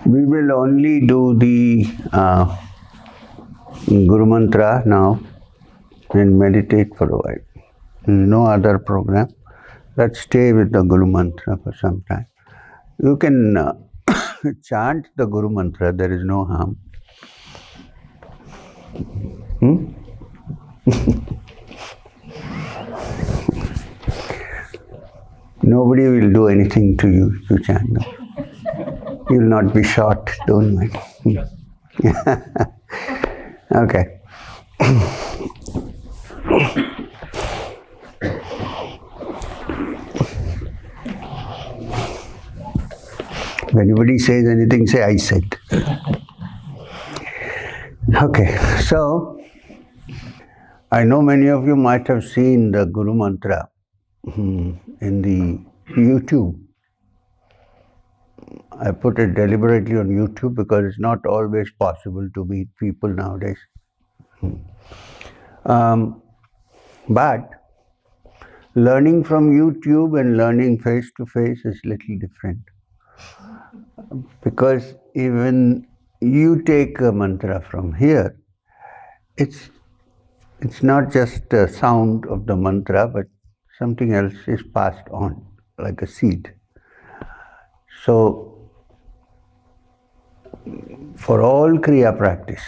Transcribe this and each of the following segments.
We will only do the Guru Mantra now and meditate for a while. There is no other program. Let's stay with the Guru Mantra for some time. You can chant the Guru Mantra, there is no harm. Nobody will do anything to you if you chant them. You will not be shot, don't mind. Okay. If anybody says anything, say, I said. Okay, so I know many of you might have seen the Guru Mantra in the YouTube. I put it deliberately on YouTube because it's not always possible to meet people nowadays. But learning from YouTube and learning face to face is little different. Because even you take a mantra from here, it's not just the sound of the mantra, but something else is passed on, like a seed. So, for all Kriya practice,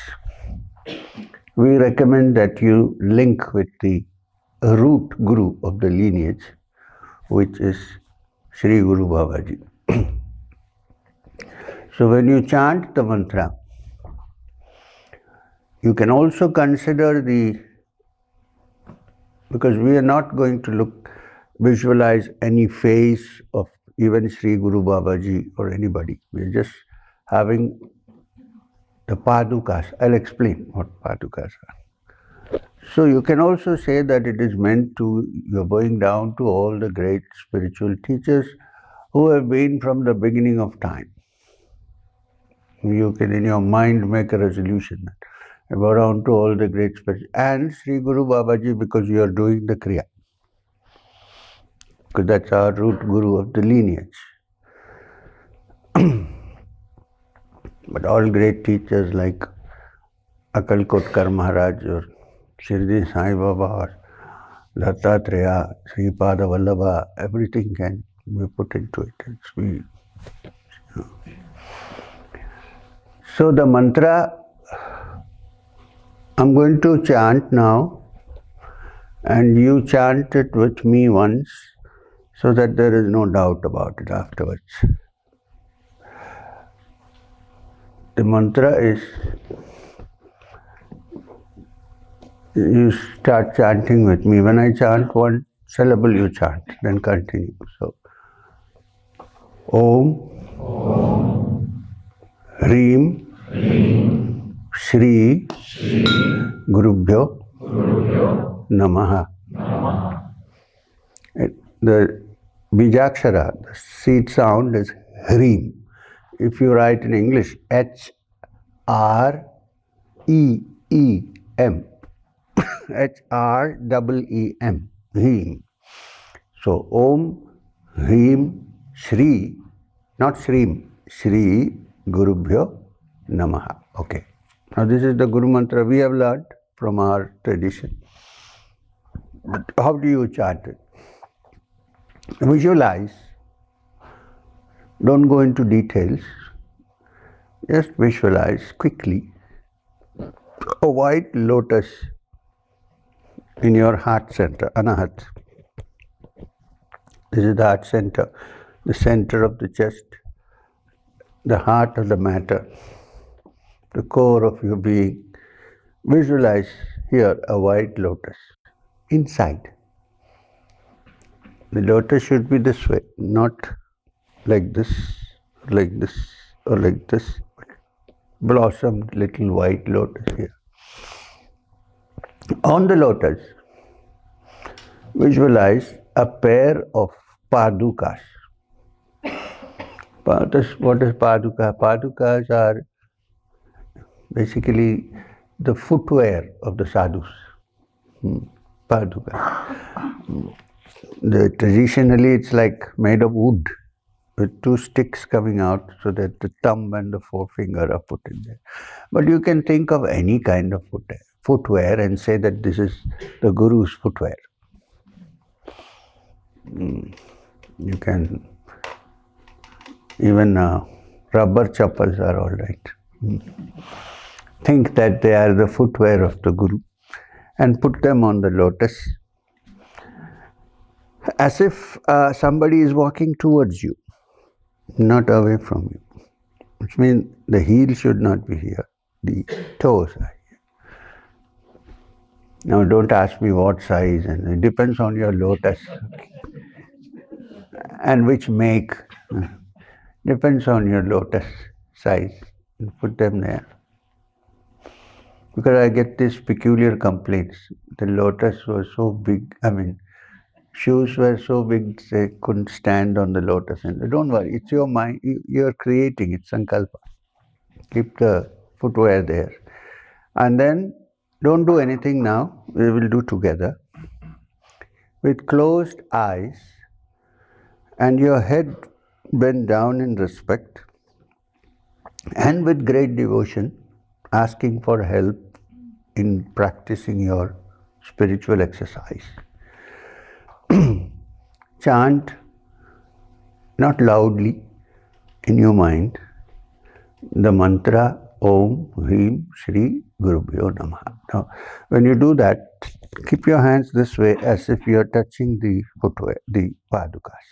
we recommend that you link with the root Guru of the lineage, which is Sri Guru Babaji. So when you chant the mantra, you can also consider because we are not going to visualize any face of even Sri Guru Babaji or anybody. We are just having the padukas. I'll explain what padukas are. So you can also say that it is meant to, you're going down to all the great spiritual teachers who have been from the beginning of time. You can in your mind make a resolution that go down to all the great spiritual, and Sri Guru Babaji, because you are doing the Kriya. Because that's our root Guru of the lineage. But all great teachers like Akal Kotkar Maharaj or Shirdi Sai Baba or Dattatreya, Sri Pada Vallabha, everything can be put into it. So the mantra, I'm going to chant now, and you chant it with me once, so that there is no doubt about it afterwards. The mantra is, you start chanting with me. When I chant one syllable, you chant, then continue. So, Om, Hrim, Shri, Gurubhyo, Namaha. The Bijakshara, the seed sound is Hrim. If you write in English, H-R-E-E-M. H-R-E-E-M. Hrim. So, Om, Hrim, Shri, not Shrim, Shri, Gurubhyo, Namaha. Okay. Now this is the Guru Mantra we have learned from our tradition. But how do you chant it? Visualize. Don't go into details. Just visualize quickly a white lotus in your heart center, Anahat. This is the heart center, the center of the chest, the heart of the matter, the core of your being. Visualize here a white lotus inside. The lotus should be this way, not like this, or like this. Blossomed little white lotus here. On the lotus, visualize a pair of padukas. What is paduka? Padukas are basically the footwear of the sadhus. Paduka. Traditionally, it's like made of wood. with two sticks coming out so that the thumb and the forefinger are put in there. But you can think of any kind of footwear and say that this is the Guru's footwear. You can, even rubber chappals are all right. Think that they are the footwear of the Guru and put them on the lotus as if somebody is walking towards you, not away from you. Which means the heel should not be here, the toes are here. Now don't ask me what size, and it depends on your lotus and which make. Depends on your lotus size. Put them there. Because I get these peculiar complaints. The lotus was so big, shoes were so big they couldn't stand on the lotus. And don't worry, it's your mind, you're creating it, sankalpa. Keep the footwear there. And then don't do anything now, we will do together. With closed eyes and your head bent down in respect and with great devotion, asking for help in practicing your spiritual exercise. Chant, not loudly, in your mind, the mantra Om Hrim Shri Gurubhyo Namaha. Now, when you do that, keep your hands this way as if you are touching the footwear, the padukas.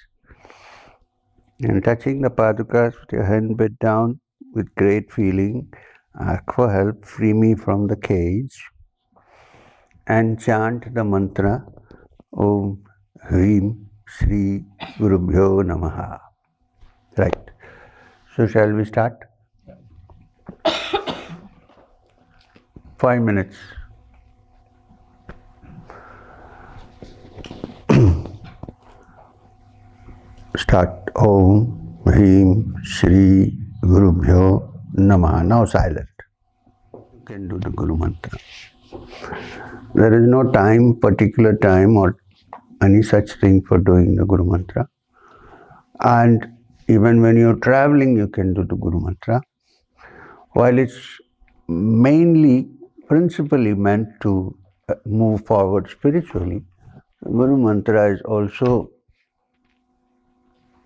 And touching the padukas with your hand bent down with great feeling, ask for help, free me from the cage, and chant the mantra Om Hrim Shri Gurubhyo Namaha. Right. So shall we start? 5 minutes. Start. Om Hrim Shri Gurubhyo Namaha. Now silent. You can do the Guru Mantra. There is no particular time or any such thing for doing the Guru Mantra. And even when you're traveling, you can do the Guru Mantra. While it's principally meant to move forward spiritually, Guru Mantra is also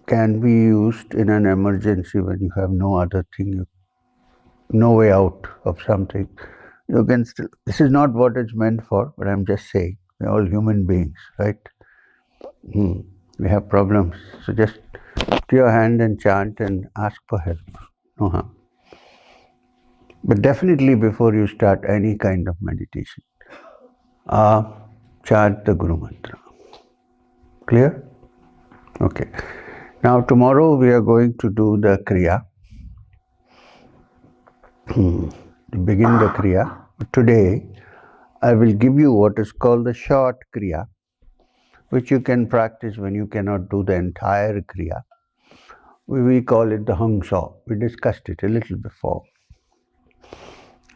can be used in an emergency when you have no other thing, no way out of something. You can still, this is not what it's meant for, but I'm just saying, we're all human beings, right? We have problems. So just put your hand and chant and ask for help. No harm. But definitely before you start any kind of meditation, chant the Guru Mantra. Clear? Okay. Now tomorrow we are going to do the Kriya. To begin the Kriya. Today I will give you what is called the short Kriya, which you can practice when you cannot do the entire Kriya. We call it the Hamsa. We discussed it a little before.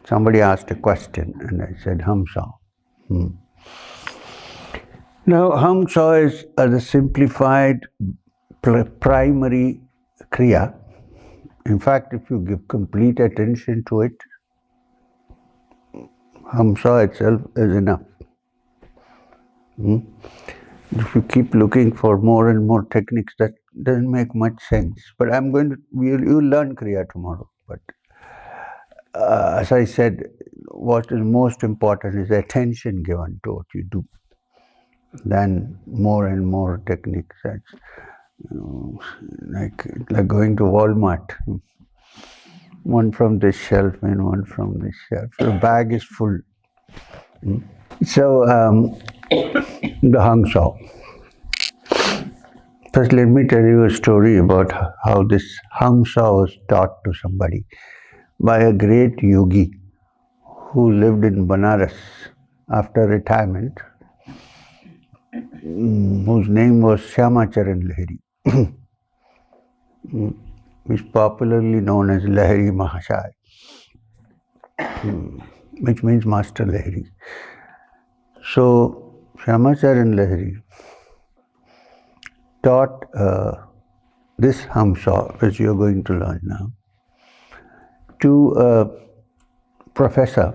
Somebody asked a question and I said Hamsa. Now Hamsa is the simplified primary Kriya. In fact, if you give complete attention to it, Hamsa itself is enough. If you keep looking for more and more techniques, that doesn't make much sense. But you'll learn Kriya tomorrow. But as I said, what is most important is attention given to what you do. Then more and more techniques. That's like going to Walmart. One from this shelf and one from this shelf. The bag is full. So the Hamsa. First, let me tell you a story about how this Hamsa was taught to somebody by a great yogi who lived in Banaras after retirement, whose name was Shyamacharan Lahiri, who is popularly known as Lahiri Mahashai, which means Master Lahiri. So Shyamacharan Lahiri taught this hamsa, which you are going to learn now, to a professor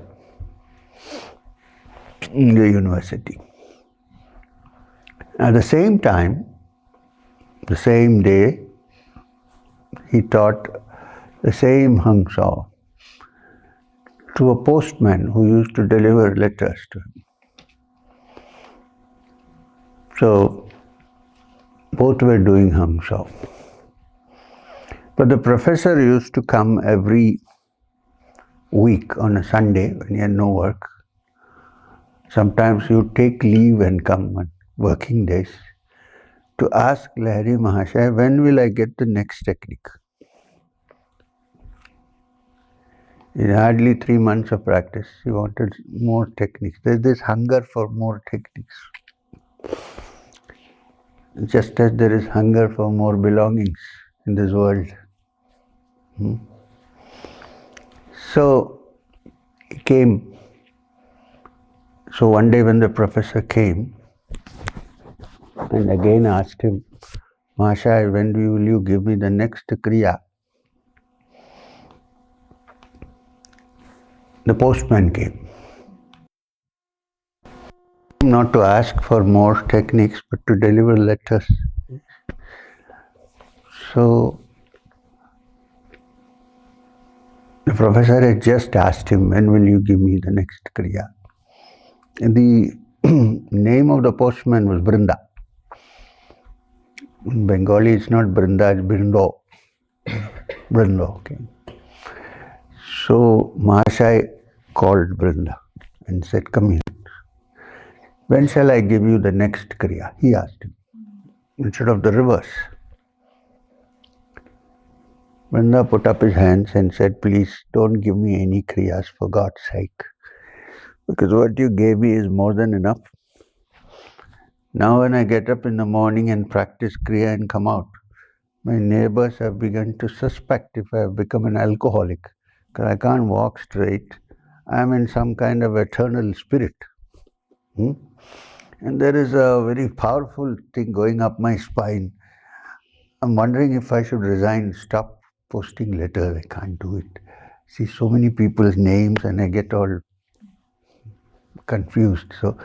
in the university. At the same time, the same day, he taught the same hamsa to a postman who used to deliver letters to him. So, both were doing hamsa. But the professor used to come every week on a Sunday when he had no work. Sometimes he would take leave and come on working days to ask Lahiri Mahashaya, when will I get the next technique? In hardly 3 months of practice, he wanted more techniques. There's this hunger for more techniques. Just as there is hunger for more belongings in this world. So, he came. So one day when the professor came, and again asked him, Mahashaya, when will you give me the next Kriya? The postman came. Not to ask for more techniques, but to deliver letters. So, the professor had just asked him, when will you give me the next Kriya? And the name of the postman was Brinda. In Bengali, it's not Brinda, it's Brindo. Brindo, okay. So, Mahashaya called Brinda and said, come here. When shall I give you the next Kriya? He asked him, instead of the reverse. Brinda put up his hands and said, please don't give me any Kriyas for God's sake. Because what you gave me is more than enough. Now when I get up in the morning and practice Kriya and come out, my neighbors have begun to suspect if I have become an alcoholic. Because I can't walk straight. I am in some kind of eternal spirit. And there is a very powerful thing going up my spine. I'm wondering if I should resign, stop posting letters. I can't do it. See so many people's names and I get all confused. So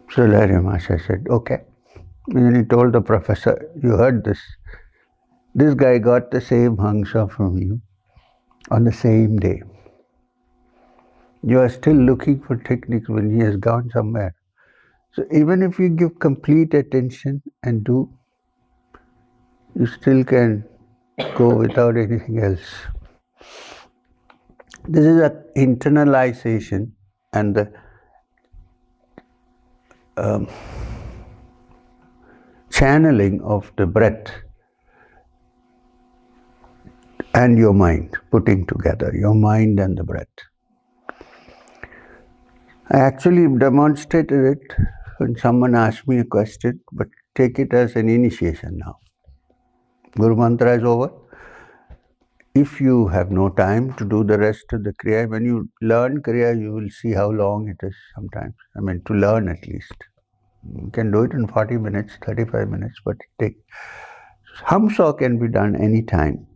Lahiri Mahashaya said, okay. And then he told the professor, you heard this. This guy got the same hamsa from you on the same day. You are still looking for techniques when he has gone somewhere. So even if you give complete attention and do, you still can go without anything else. This is an internalization and the channeling of the breath and your mind, putting together your mind and the breath. I actually demonstrated it when someone asked me a question, but take it as an initiation now. Guru Mantra is over. If you have no time to do the rest of the Kriya, when you learn Kriya, you will see how long it is sometimes. I mean, to learn at least. You can do it in 40 minutes, 35 minutes, but hamsa can be done any time.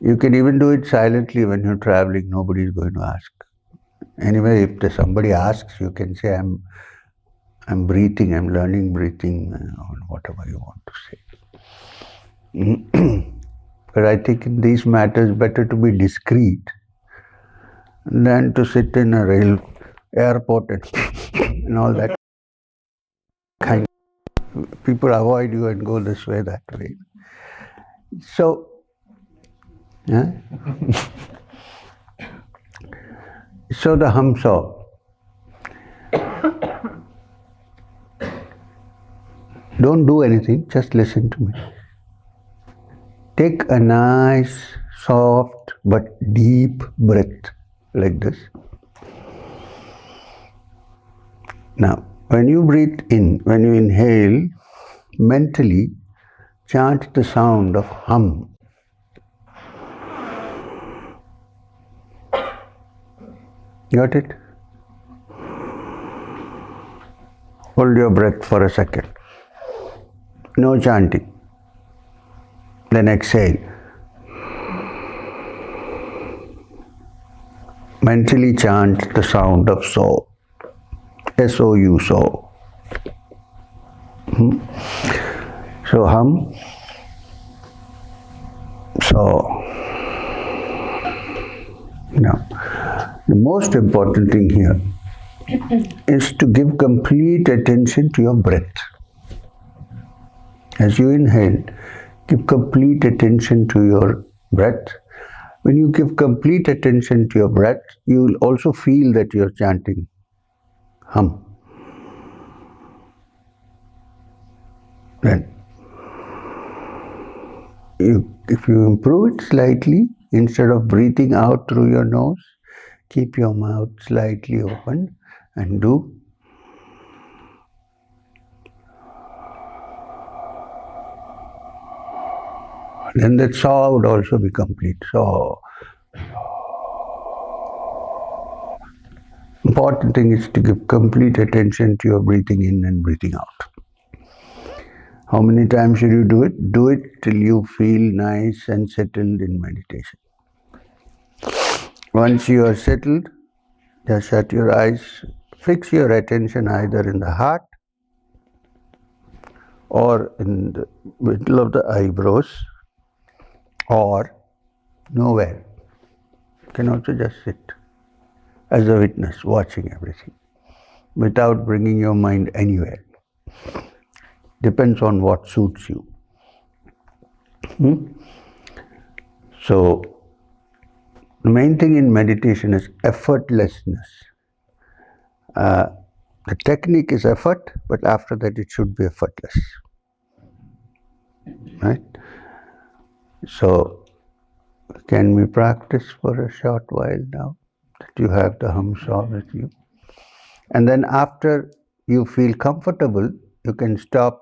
You can even do it silently when you're traveling, nobody is going to ask. Anyway, if somebody asks, you can say, I'm breathing, I'm learning breathing, or whatever you want to say. But I think in these matters, better to be discreet than to sit in a airport and all that kind. People avoid you and go this way, that way. So, so the hamsa. Don't do anything, just listen to me. Take a nice, soft but deep breath like this. Now, when you breathe in, when you inhale, mentally chant the sound of hum. Got it? Hold your breath for a second. No chanting. Then exhale. Mentally chant the sound of so. S-O-U, so. So hum. So. Now, the most important thing here is to give complete attention to your breath. As you inhale, give complete attention to your breath. When you give complete attention to your breath, you will also feel that you are chanting hum. Then, if you improve it slightly, instead of breathing out through your nose, keep your mouth slightly open and do. Then that saw would also be complete. So, important thing is to give complete attention to your breathing in and breathing out. How many times should you do it? Do it till you feel nice and settled in meditation. Once you are settled, just shut your eyes, fix your attention either in the heart or in the middle of the eyebrows or nowhere. You can also just sit as a witness, watching everything without bringing your mind anywhere. Depends on what suits you. So, the main thing in meditation is effortlessness. The technique is effort, but after that it should be effortless. Right? So, can we practice for a short while now that you have the hum saw with you? And then after you feel comfortable, you can stop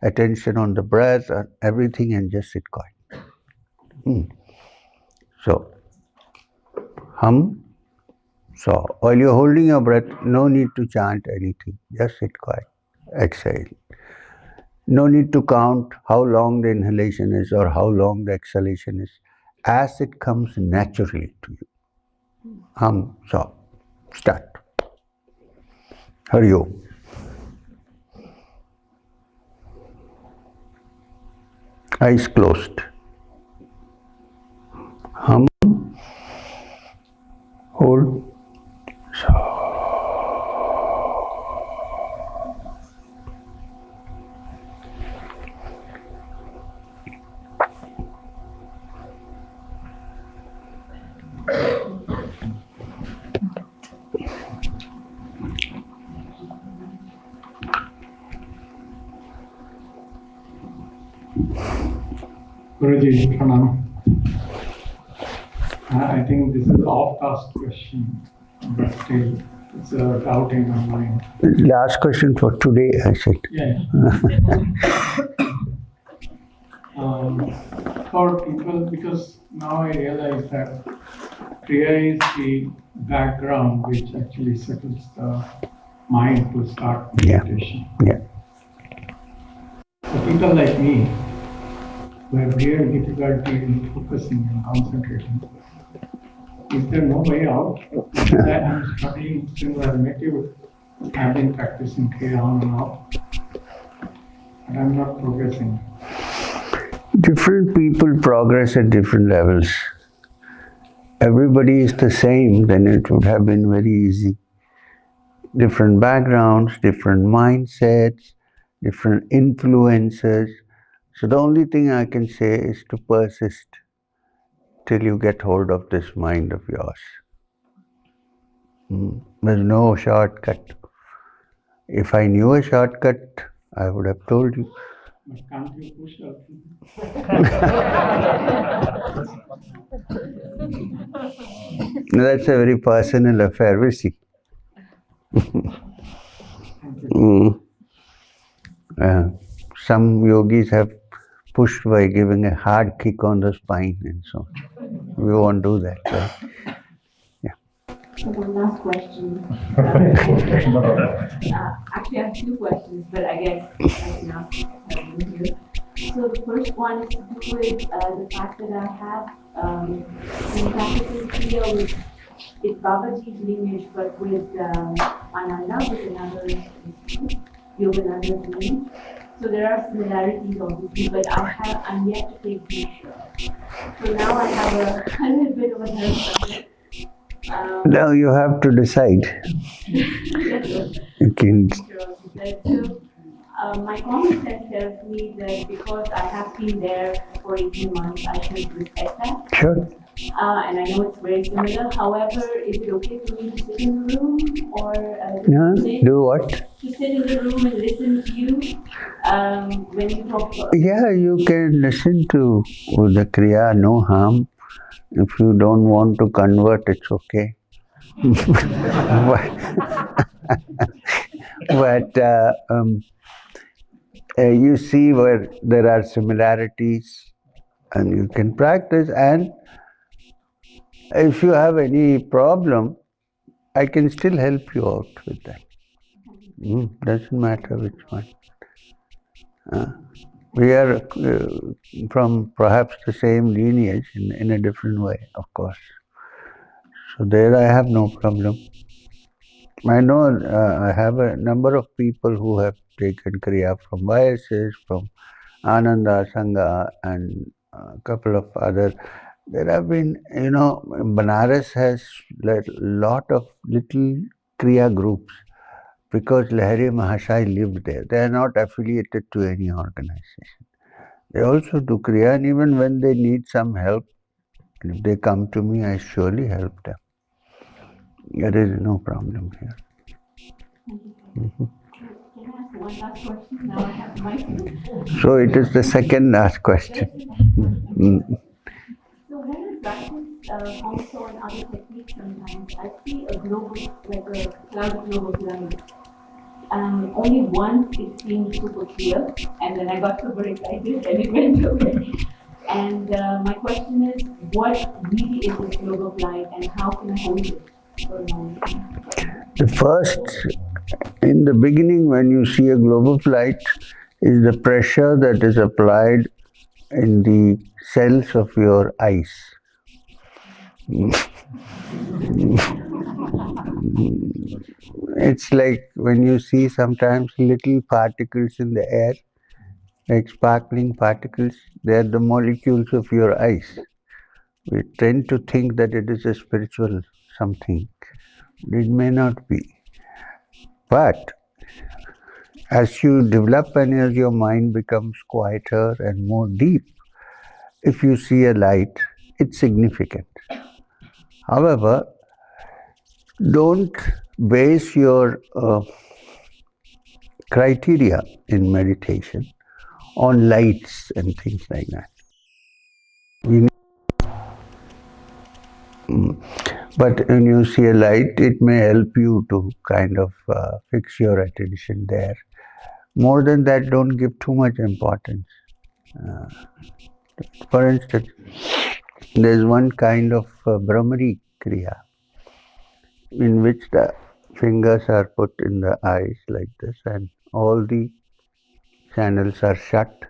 attention on the breath and everything and just sit quiet. So, hum, saw. While you're holding your breath, no need to chant anything. Just sit quiet. Exhale. No need to count how long the inhalation is or how long the exhalation is, as it comes naturally to you. Hum, saw. Start. Hari Om. Eyes closed. Hum, hold, saw. Guruji, Pranam. I think this is an off-task question, but still, it's a doubt in my mind. Last question for today, I said. Yeah. For people, because now I realize that Kriya is the background which actually settles the mind to start meditation. Yeah. So people like me who have real difficulty in focusing and concentrating, is there no way out? Because I am studying since I was native. I've been practicing Kriya on and off, but I'm not progressing. Different people progress at different levels. Everybody is the same, then it would have been very easy. Different backgrounds, different mindsets, different influences. So the only thing I can say is to persist till you get hold of this mind of yours. There's no shortcut. If I knew a shortcut, I would have told you. But can't you push up? That's a very personal affair. We'll see. Some yogis have pushed by giving a hard kick on the spine and so on. We won't do that. Right? Yeah. So one last question. Actually, I have two questions, but I guess I can ask them here. So the first one is to do with the fact that I have been practicing Kriya with it's Babaji's lineage, but with Ananda, with another Yogananda's lineage. So there are similarities, obviously, but I'm yet to take Diksha. So now I have a little bit of a nerve. Now you have to decide. You can. So, my common sense tells me that because I have been there for 18 months, I should respect that. Sure. And I know it's very similar. However, is it okay for me to sit in the room or Do what? to sit in the room and listen to you when you talk about? Yeah, you can listen to the Kriya, no harm. If you don't want to convert, it's okay. but you see where there are similarities and you can practice, and if you have any problem, I can still help you out with that. Doesn't matter which one. We are from perhaps the same lineage in a different way, of course. So there I have no problem. I know I have a number of people who have taken Kriya from Maheswarnath, from Ananda Sangha, and a couple of other. There have been, Banaras has a lot of little Kriya groups because Lahiri Mahashai lived there. They are not affiliated to any organization. They also do Kriya, and even when they need some help, and if they come to me, I surely help them. There is no problem here. Can I ask one last question? Now I have the mic. So it is the second last question. So when I practice also and other techniques sometimes, I see a global, like a cloud global pyramid. Only once it seemed super clear, and then I got super excited and it went away. And my question is, what really is this global light and how can I hold it for a long time? The first, in the beginning, when you see a globe of light, is the pressure that is applied in the cells of your eyes. It's like when you see sometimes little particles in the air, like sparkling particles, they are the molecules of your eyes. We tend to think that it is a spiritual something. It may not be. But as you develop and as your mind becomes quieter and more deep, if you see a light, it's significant. However, don't base your criteria in meditation on lights and things like that. But when you see a light, it may help you to kind of fix your attention there. More than that, don't give too much importance. For instance, there's one kind of Brahmari Kriya in which the fingers are put in the eyes like this and all the channels are shut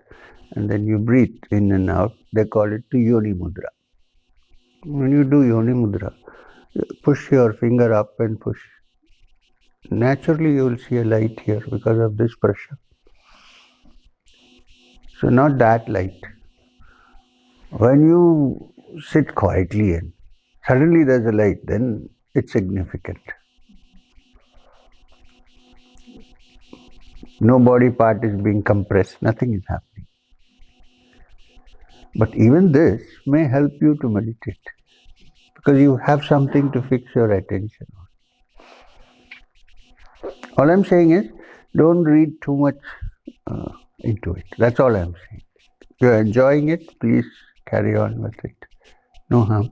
and then you breathe in and out. They call it the Yoni Mudra. When you do Yoni Mudra, push your finger up and push. Naturally you will see a light here because of this pressure. So not that light. When you sit quietly and suddenly there's a light, then it's significant. No body part is being compressed, nothing is happening. But even this may help you to meditate because you have something to fix your attention on. All I'm saying is, don't read too much into it. That's all I'm saying. If you're enjoying it, please carry on with it. No harm.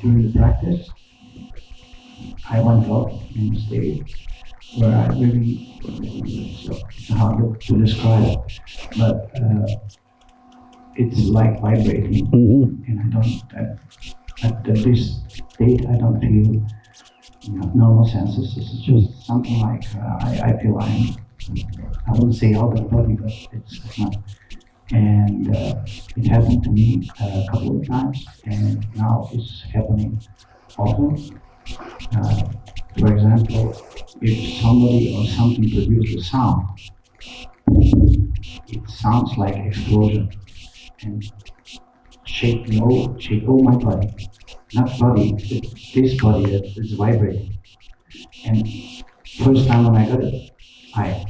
During the practice, I once walked in the stage where I really, it's hard to describe, but it's like vibrating, and I don't. At this state, I don't feel normal senses. This is just something like I feel I wouldn't say out of body, but it's not. And it happened to me a couple of times, and now it's happening often. For example, if somebody or something produces a sound, it sounds like explosion and shake all my body. Not body, this body that is vibrating. And first time when I got it, I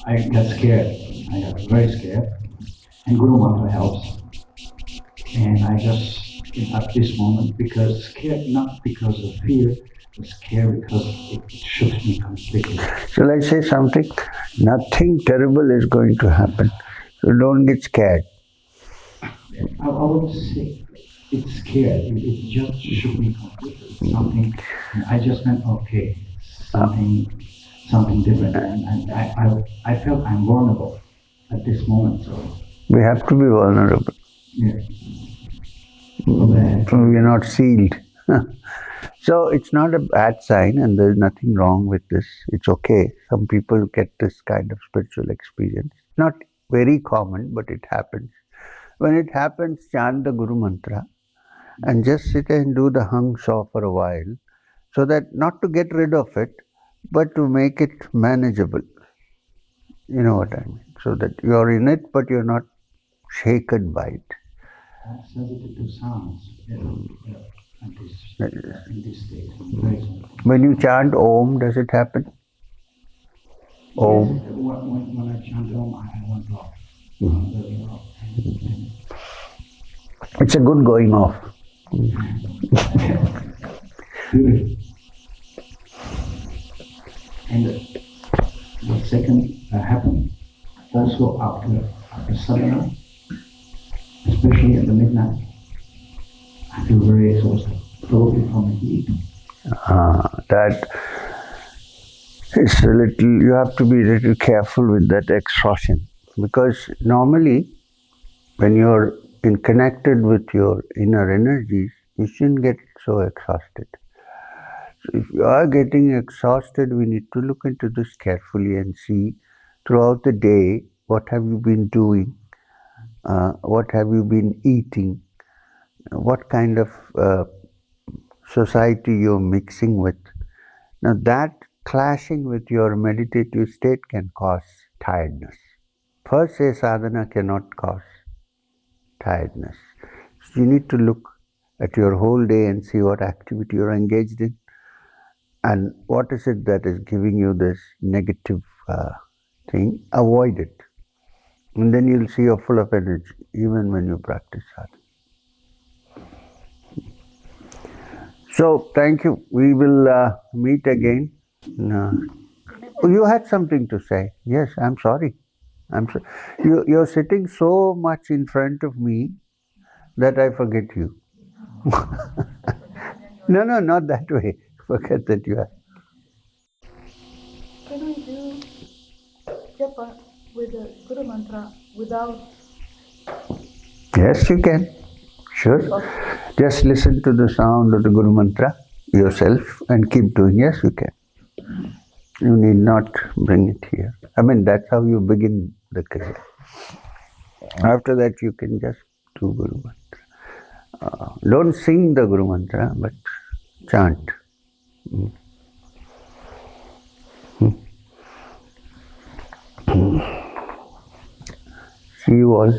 I got scared. I got very scared. And Guru Mantra helps. And I just at this moment because scared not because of fear, but scared because it shooks me completely. Shall I say something? Nothing terrible is going to happen. So don't get scared. I would say it's scared. It just shook me completely. It's something. I just went okay. Something different, and I felt I'm vulnerable at this moment. So We have to be vulnerable. yeah. We are not sealed. So it's not a bad sign, and there's nothing wrong with this. It's okay. Some people get this kind of spiritual experience. Not very common, but it happens. When it happens, chant the Guru Mantra and just sit and do the hung saw for a while, so that not to get rid of it, but to make it manageable. You know what I mean? So that you're in it, but you're not shaken by it. I'm sensitive to sounds in this state. When you chant Om, does it happen? Om. Yes, when I chant Om, I want to off. It's a good going off. And the second happened also after sadhana, especially at the midnight. I feel very exhausted, probably from the heat. That is a little, you have to be a little careful with that exhaustion, because normally when you're connected with your inner energies, you shouldn't get so exhausted. So if you are getting exhausted, we need to look into this carefully and see throughout the day, what have you been doing, what have you been eating, what kind of society you're mixing with. Now that clashing with your meditative state can cause tiredness. Per se sadhana cannot cause tiredness. So you need to look at your whole day and see what activity you're engaged in and what is it that is giving you this negative thing. Avoid it. And then you'll see you're full of energy even when you practice sadhana. So, thank you. We will meet again. You had something to say. Yes, I'm sorry. You're sitting so much in front of me that I forget you. No, not that way. Forget that you are. Can we do japa with the Guru Mantra without? Yes, you can. Sure. Okay. Just listen to the sound of the Guru Mantra yourself and keep doing. Yes, you can. You need not bring it here. I mean, that's how you begin the Kriya. After that, you can just do Guru Mantra. Don't sing the Guru Mantra, but chant. See you all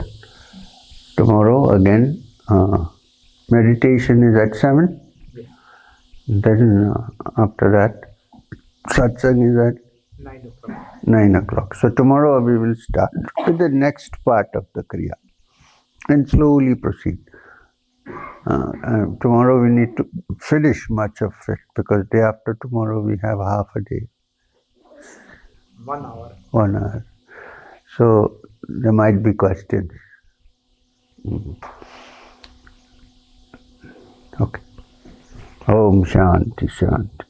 tomorrow again. Meditation is at 7. Yeah. Then after that, Satsang is at 9 o'clock. 9 o'clock. So tomorrow we will start with the next part of the Kriya and slowly proceed. Tomorrow we need to finish much of it because day after tomorrow we have half a day. 1 hour. 1 hour. So there might be questions. Okay. Om Shanti Shanti.